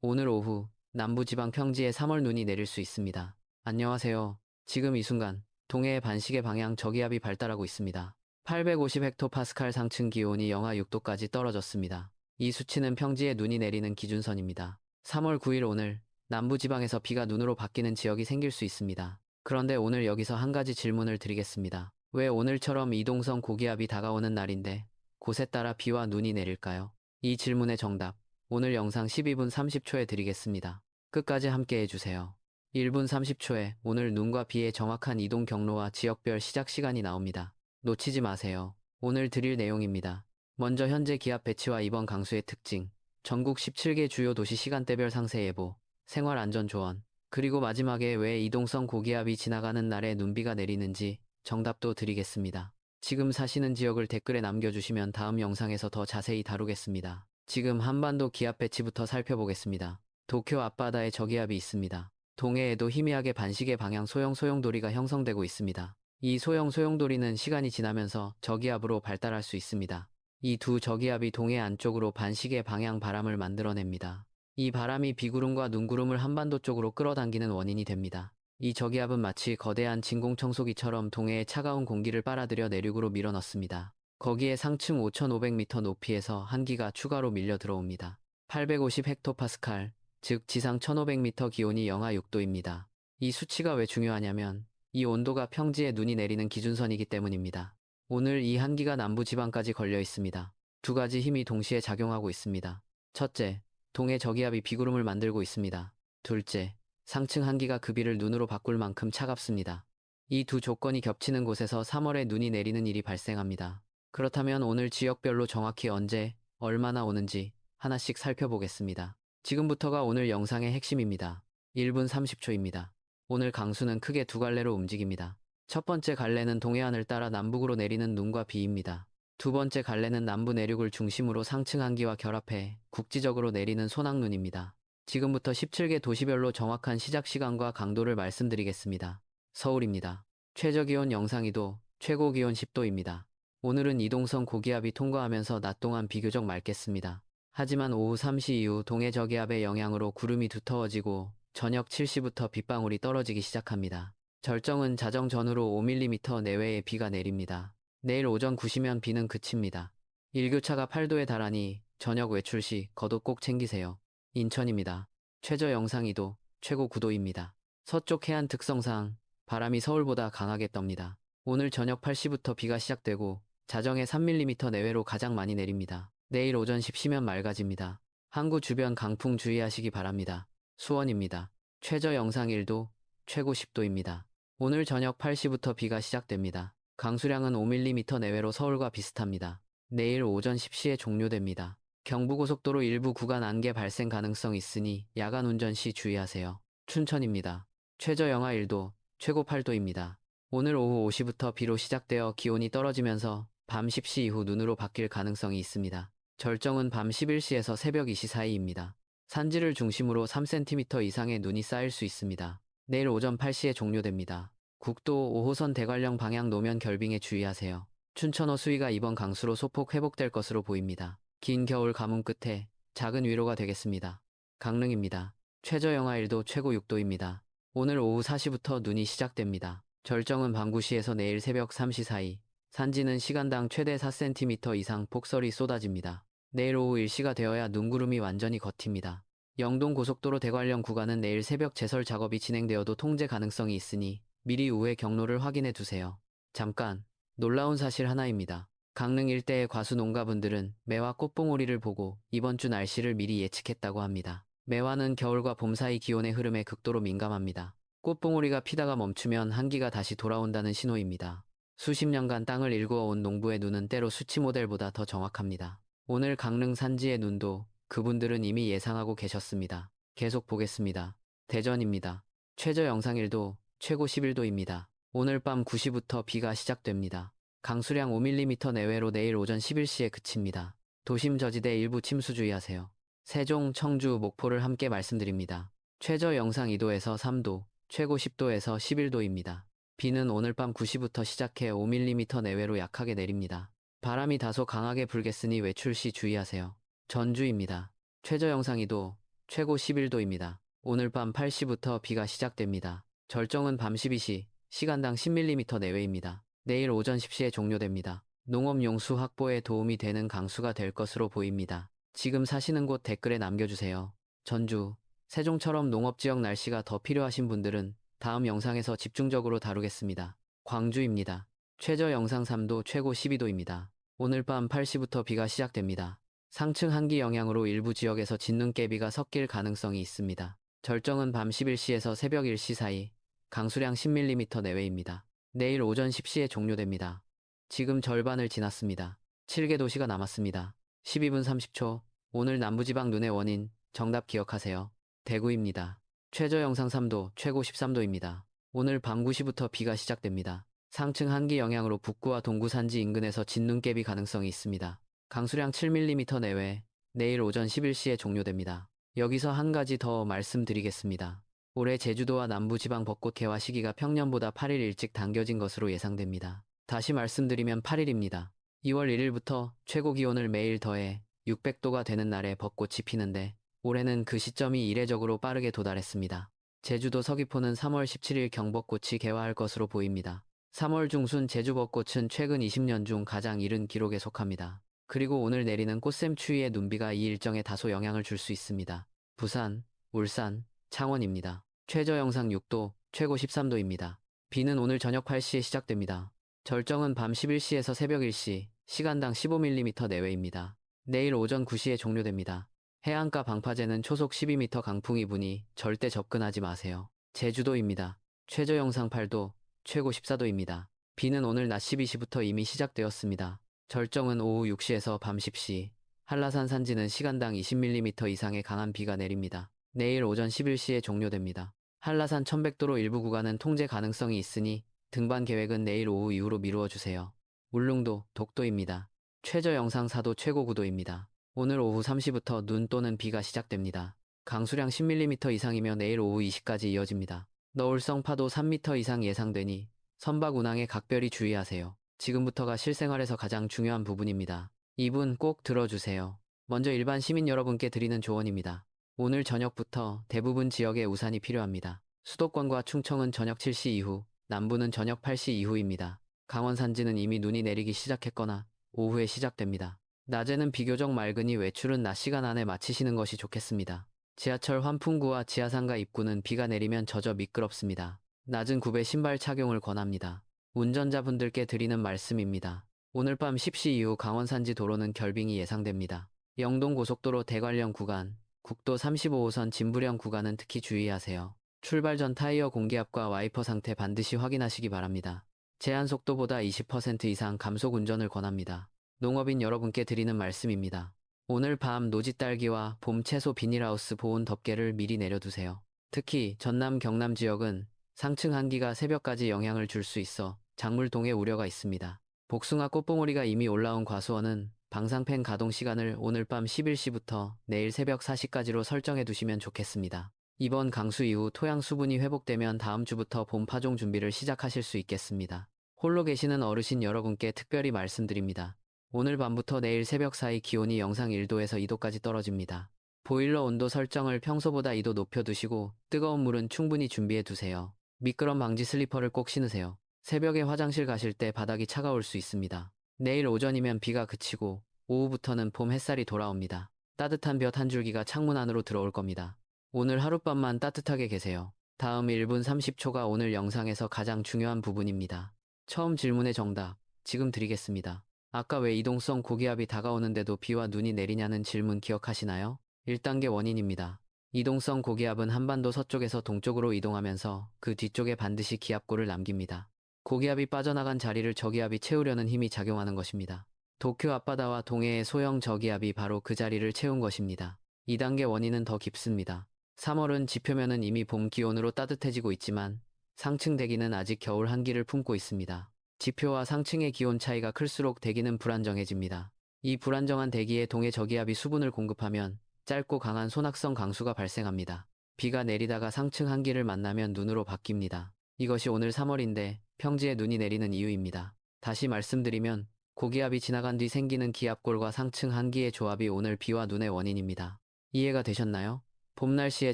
오늘 오후 남부지방 평지에 3월 눈이 내릴 수 있습니다. 안녕하세요. 지금 이 순간 동해의 반시계 방향 저기압이 발달하고 있습니다. 850헥토파스칼 상층 기온이 영하 6도까지 떨어졌습니다. 이 수치는 평지에 눈이 내리는 기준선입니다. 3월 9일 오늘 남부지방에서 비가 눈으로 바뀌는 지역이 생길 수 있습니다. 그런데 오늘 여기서 한 가지 질문을 드리겠습니다. 왜 오늘처럼 이동성 고기압이 다가오는 날인데 곳에 따라 비와 눈이 내릴까요? 이 질문의 정답 오늘 영상 12분 30초에 드리겠습니다. 끝까지 함께 해주세요. 1분 30초에 오늘 눈과 비의 정확한 이동 경로와 지역별 시작 시간이 나옵니다. 놓치지 마세요. 오늘 드릴 내용입니다. 먼저 현재 기압 배치와 이번 강수의 특징, 전국 17개 주요 도시 시간대별 상세 예보, 생활 안전 조언, 그리고 마지막에 왜 이동성 고기압이 지나가는 날에 눈비가 내리는지 정답도 드리겠습니다. 지금 사시는 지역을 댓글에 남겨주시면 다음 영상에서 더 자세히 다루겠습니다. 지금 한반도 기압 배치부터 살펴보겠습니다. 도쿄 앞바다에 저기압이 있습니다. 동해에도 희미하게 반시계 방향 소용소용돌이가 형성되고 있습니다. 이 소용소용돌이는 시간이 지나면서 저기압으로 발달할 수 있습니다. 이 두 저기압이 동해 안쪽으로 반시계 방향 바람을 만들어냅니다. 이 바람이 비구름과 눈구름을 한반도 쪽으로 끌어당기는 원인이 됩니다. 이 저기압은 마치 거대한 진공청소기처럼 동해의 차가운 공기를 빨아들여 내륙으로 밀어넣습니다. 거기에 상층 5,500m 높이에서 한기가 추가로 밀려 들어옵니다. 850헥토파스칼, 즉 지상 1,500m 기온이 영하 6도입니다. 이 수치가 왜 중요하냐면 이 온도가 평지에 눈이 내리는 기준선이기 때문입니다. 오늘 이 한기가 남부지방까지 걸려 있습니다. 두 가지 힘이 동시에 작용하고 있습니다. 첫째, 동해 저기압이 비구름을 만들고 있습니다. 둘째, 상층 한기가 그 비를 눈으로 바꿀 만큼 차갑습니다. 이 두 조건이 겹치는 곳에서 3월에 눈이 내리는 일이 발생합니다. 그렇다면 오늘 지역별로 정확히 언제, 얼마나 오는지 하나씩 살펴보겠습니다. 지금부터가 오늘 영상의 핵심입니다. 1분 30초입니다. 오늘 강수는 크게 두 갈래로 움직입니다. 첫 번째 갈래는 동해안을 따라 남북으로 내리는 눈과 비입니다. 두 번째 갈래는 남부 내륙을 중심으로 상층 한기와 결합해 국지적으로 내리는 소낙눈입니다. 지금부터 17개 도시별로 정확한 시작 시간과 강도를 말씀드리겠습니다. 서울입니다. 최저기온 영상 2도, 최고기온 10도입니다. 오늘은 이동성 고기압이 통과하면서 낮 동안 비교적 맑겠습니다. 하지만 오후 3시 이후 동해 저기압의 영향으로 구름이 두터워지고 저녁 7시부터 빗방울이 떨어지기 시작합니다. 절정은 자정 전후로 5mm 내외의 비가 내립니다. 내일 오전 9시면 비는 그칩니다. 일교차가 8도에 달하니 저녁 외출 시 겉옷 꼭 챙기세요. 인천입니다. 최저 영상 2도, 최고 9도입니다. 서쪽 해안 특성상 바람이 서울보다 강하게 떱니다. 오늘 저녁 8시부터 비가 시작되고 자정에 3mm 내외로 가장 많이 내립니다. 내일 오전 10시면 맑아집니다. 항구 주변 강풍 주의하시기 바랍니다. 수원입니다. 최저 영상 1도, 최고 10도입니다. 오늘 저녁 8시부터 비가 시작됩니다. 강수량은 5mm 내외로 서울과 비슷합니다. 내일 오전 10시에 종료됩니다. 경부고속도로 일부 구간 안개 발생 가능성 있으니 야간 운전 시 주의하세요. 춘천입니다. 최저 영하 1도, 최고 8도입니다. 오늘 오후 5시부터 비로 시작되어 기온이 떨어지면서 밤 10시 이후 눈으로 바뀔 가능성이 있습니다. 절정은 밤 11시에서 새벽 2시 사이입니다. 산지를 중심으로 3cm 이상의 눈이 쌓일 수 있습니다. 내일 오전 8시에 종료됩니다. 국도 5호선 대관령 방향 노면 결빙에 주의하세요. 춘천어 수위가 이번 강수로 소폭 회복될 것으로 보입니다. 긴 겨울 가뭄 끝에 작은 위로가 되겠습니다. 강릉입니다. 최저 영하 1도, 최고 6도입니다. 오늘 오후 4시부터 눈이 시작됩니다. 절정은 밤 9시에서 내일 새벽 3시 사이, 산지는 시간당 최대 4cm 이상 폭설이 쏟아집니다. 내일 오후 1시가 되어야 눈구름이 완전히 걷힙니다. 영동고속도로 대관령 구간은 내일 새벽 제설 작업이 진행되어도 통제 가능성이 있으니 미리 우회 경로를 확인해 두세요. 잠깐, 놀라운 사실 하나입니다. 강릉 일대의 과수 농가분들은 매화 꽃봉오리를 보고 이번 주 날씨를 미리 예측했다고 합니다. 매화는 겨울과 봄 사이 기온의 흐름에 극도로 민감합니다. 꽃봉오리가 피다가 멈추면 한기가 다시 돌아온다는 신호입니다. 수십 년간 땅을 일구어온 농부의 눈은 때로 수치 모델보다 더 정확합니다. 오늘 강릉 산지의 눈도 그분들은 이미 예상하고 계셨습니다. 계속 보겠습니다. 대전입니다. 최저 영상 1도, 최고 11도입니다. 오늘 밤 9시부터 비가 시작됩니다. 강수량 5mm 내외로 내일 오전 11시에 그칩니다. 도심 저지대 일부 침수 주의하세요. 세종, 청주, 목포를 함께 말씀드립니다. 최저 영상 2도에서 3도, 최고 10도에서 11도입니다. 비는 오늘 밤 9시부터 시작해 5mm 내외로 약하게 내립니다. 바람이 다소 강하게 불겠으니 외출 시 주의하세요. 전주입니다. 최저 영상 2도, 최고 11도입니다. 오늘 밤 8시부터 비가 시작됩니다. 절정은 밤 12시, 시간당 10mm 내외입니다. 내일 오전 10시에 종료됩니다. 농업용수 확보에 도움이 되는 강수가 될 것으로 보입니다. 지금 사시는 곳 댓글에 남겨주세요. 전주, 세종처럼 농업지역 날씨가 더 필요하신 분들은 다음 영상에서 집중적으로 다루겠습니다. 광주입니다. 최저 영상 3도, 최고 12도입니다. 오늘 밤 8시부터 비가 시작됩니다. 상층 한기 영향으로 일부 지역에서 진눈깨비가 섞일 가능성이 있습니다. 절정은 밤 11시에서 새벽 1시 사이, 강수량 10mm 내외입니다. 내일 오전 10시에 종료됩니다. 지금 절반을 지났습니다. 7개 도시가 남았습니다. 12분 30초, 오늘 남부지방 눈의 원인, 정답 기억하세요. 대구입니다. 최저 영상 3도, 최고 13도입니다. 오늘 밤 9시부터 비가 시작됩니다. 상층 한기 영향으로 북구와 동구 산지 인근에서 진눈깨비 가능성이 있습니다. 강수량 7mm 내외, 내일 오전 11시에 종료됩니다. 여기서 한 가지 더 말씀드리겠습니다. 올해 제주도와 남부지방 벚꽃 개화 시기가 평년보다 8일 일찍 당겨진 것으로 예상됩니다. 다시 말씀드리면 8일입니다. 2월 1일부터 최고 기온을 매일 더해 600도가 되는 날에 벚꽃이 피는데 올해는 그 시점이 이례적으로 빠르게 도달했습니다. 제주도 서귀포는 3월 17일 경벚꽃이 개화할 것으로 보입니다. 3월 중순 제주 벚꽃은 최근 20년 중 가장 이른 기록에 속합니다. 그리고 오늘 내리는 꽃샘 추위의 눈비가 이 일정에 다소 영향을 줄 수 있습니다. 부산, 울산, 창원입니다. 최저 영상 6도, 최고 13도입니다. 비는 오늘 저녁 8시에 시작됩니다. 절정은 밤 11시에서 새벽 1시, 시간당 15mm 내외입니다. 내일 오전 9시에 종료됩니다. 해안가 방파제는 초속 12m 강풍이 부니 절대 접근하지 마세요. 제주도입니다. 최저 영상 8도, 최고 14도입니다. 비는 오늘 낮 12시부터 이미 시작되었습니다. 절정은 오후 6시에서 밤 10시, 한라산 산지는 시간당 20mm 이상의 강한 비가 내립니다. 내일 오전 11시에 종료됩니다. 한라산 1100도로 일부 구간은 통제 가능성이 있으니 등반 계획은 내일 오후 이후로 미루어 주세요. 울릉도, 독도입니다. 최저 영상 4도, 최고 9도입니다. 오늘 오후 3시부터 눈 또는 비가 시작됩니다. 강수량 10mm 이상이며 내일 오후 2시까지 이어집니다. 너울성 파도 3m 이상 예상되니 선박 운항에 각별히 주의하세요. 지금부터가 실생활에서 가장 중요한 부분입니다. 이분 꼭 들어주세요. 먼저 일반 시민 여러분께 드리는 조언입니다. 오늘 저녁부터 대부분 지역에 우산이 필요합니다. 수도권과 충청은 저녁 7시 이후, 남부는 저녁 8시 이후입니다. 강원 산지는 이미 눈이 내리기 시작했거나 오후에 시작됩니다. 낮에는 비교적 맑으니 외출은 낮 시간 안에 마치시는 것이 좋겠습니다. 지하철 환풍구와 지하상가 입구는 비가 내리면 젖어 미끄럽습니다. 낮은 굽에 신발 착용을 권합니다. 운전자분들께 드리는 말씀입니다. 오늘 밤 10시 이후 강원 산지 도로는 결빙이 예상됩니다. 영동고속도로 대관령 구간, 국도 35호선 진부령 구간은 특히 주의하세요. 출발 전 타이어 공기압과 와이퍼 상태 반드시 확인하시기 바랍니다. 제한 속도보다 20% 이상 감속 운전을 권합니다. 농업인 여러분께 드리는 말씀입니다. 오늘 밤 노지딸기와 봄 채소 비닐하우스 보온 덮개를 미리 내려두세요. 특히 전남 경남 지역은 상층 한기가 새벽까지 영향을 줄 수 있어 작물동의 우려가 있습니다. 복숭아 꽃봉오리가 이미 올라온 과수원은 방상팬 가동 시간을 오늘 밤 11시부터 내일 새벽 4시까지로 설정해 두시면 좋겠습니다. 이번 강수 이후 토양 수분이 회복되면 다음 주부터 봄 파종 준비를 시작하실 수 있겠습니다. 홀로 계시는 어르신 여러분께 특별히 말씀드립니다. 오늘 밤부터 내일 새벽 사이 기온이 영상 1도에서 2도까지 떨어집니다. 보일러 온도 설정을 평소보다 2도 높여두시고 뜨거운 물은 충분히 준비해 두세요. 미끄럼 방지 슬리퍼를 꼭 신으세요. 새벽에 화장실 가실 때 바닥이 차가울 수 있습니다. 내일 오전이면 비가 그치고 오후부터는 봄 햇살이 돌아옵니다. 따뜻한 볕 한 줄기가 창문 안으로 들어올 겁니다. 오늘 하룻밤만 따뜻하게 계세요. 다음 1분 30초가 오늘 영상에서 가장 중요한 부분입니다. 처음 질문의 정답, 지금 드리겠습니다. 아까 왜 이동성 고기압이 다가오는데도 비와 눈이 내리냐는 질문 기억하시나요? 1단계 원인입니다. 이동성 고기압은 한반도 서쪽에서 동쪽으로 이동하면서 그 뒤쪽에 반드시 기압골을 남깁니다. 고기압이 빠져나간 자리를 저기압이 채우려는 힘이 작용하는 것입니다. 도쿄 앞바다와 동해의 소형 저기압이 바로 그 자리를 채운 것입니다. 2단계 원인은 더 깊습니다. 3월은 지표면은 이미 봄 기온으로 따뜻해지고 있지만 상층 대기는 아직 겨울 한기를 품고 있습니다. 지표와 상층의 기온 차이가 클수록 대기는 불안정해집니다. 이 불안정한 대기에 동해 저기압이 수분을 공급하면 짧고 강한 소낙성 강수가 발생합니다. 비가 내리다가 상층 한기를 만나면 눈으로 바뀝니다. 이것이 오늘 3월인데 평지에 눈이 내리는 이유입니다. 다시 말씀드리면 고기압이 지나간 뒤 생기는 기압골과 상층 한기의 조합이 오늘 비와 눈의 원인입니다. 이해가 되셨나요? 봄 날씨의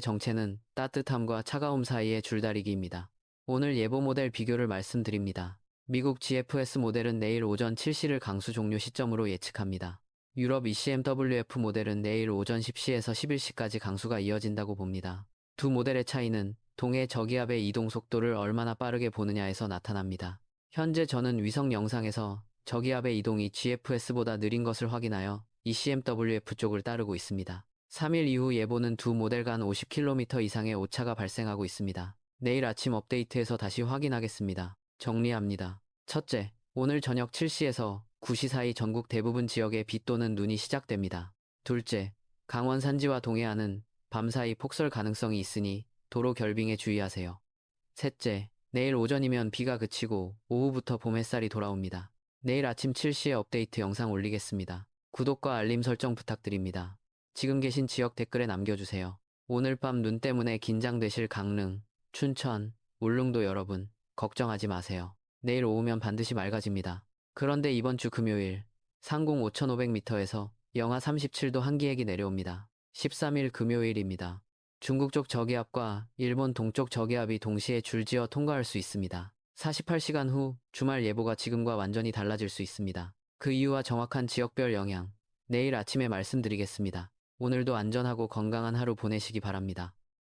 정체는 따뜻함과 차가움 사이의 줄다리기입니다. 오늘 예보 모델 비교를 말씀드립니다. 미국 GFS 모델은 내일 오전 7시를 강수 종료 시점으로 예측합니다. 유럽 ECMWF 모델은 내일 오전 10시에서 11시까지 강수가 이어진다고 봅니다. 두 모델의 차이는 동해 저기압의 이동 속도를 얼마나 빠르게 보느냐에서 나타납니다. 현재 저는 위성 영상에서 저기압의 이동이 GFS보다 느린 것을 확인하여 ECMWF 쪽을 따르고 있습니다. 3일 이후 예보는 두 모델 간 50km 이상의 오차가 발생하고 있습니다. 내일 아침 업데이트에서 다시 확인하겠습니다. 정리합니다. 첫째, 오늘 저녁 7시에서 9시 사이 전국 대부분 지역에 비 또는 눈이 시작됩니다. 둘째, 강원 산지와 동해안은 밤사이 폭설 가능성이 있으니 도로 결빙에 주의하세요. 셋째, 내일 오전이면 비가 그치고 오후부터 봄 햇살이 돌아옵니다. 내일 아침 7시에 업데이트 영상 올리겠습니다. 구독과 알림 설정 부탁드립니다. 지금 계신 지역 댓글에 남겨주세요. 오늘 밤 눈 때문에 긴장되실 강릉, 춘천, 울릉도 여러분, 걱정하지 마세요. 내일 오후면 반드시 맑아집니다. 그런데 이번 주 금요일, 상공 5,500m에서 영하 37도 한기액이 내려옵니다. 13일 금요일입니다. 중국 쪽 저기압과 일본 동쪽 저기압이 동시에 줄지어 통과할 수 있습니다. 48시간 후 주말 예보가 지금과 완전히 달라질 수 있습니다. 그 이유와 정확한 지역별 영향, 내일 아침에 말씀드리겠습니다. 오늘도 안전하고 건강한 하루 보내시기 바랍니다.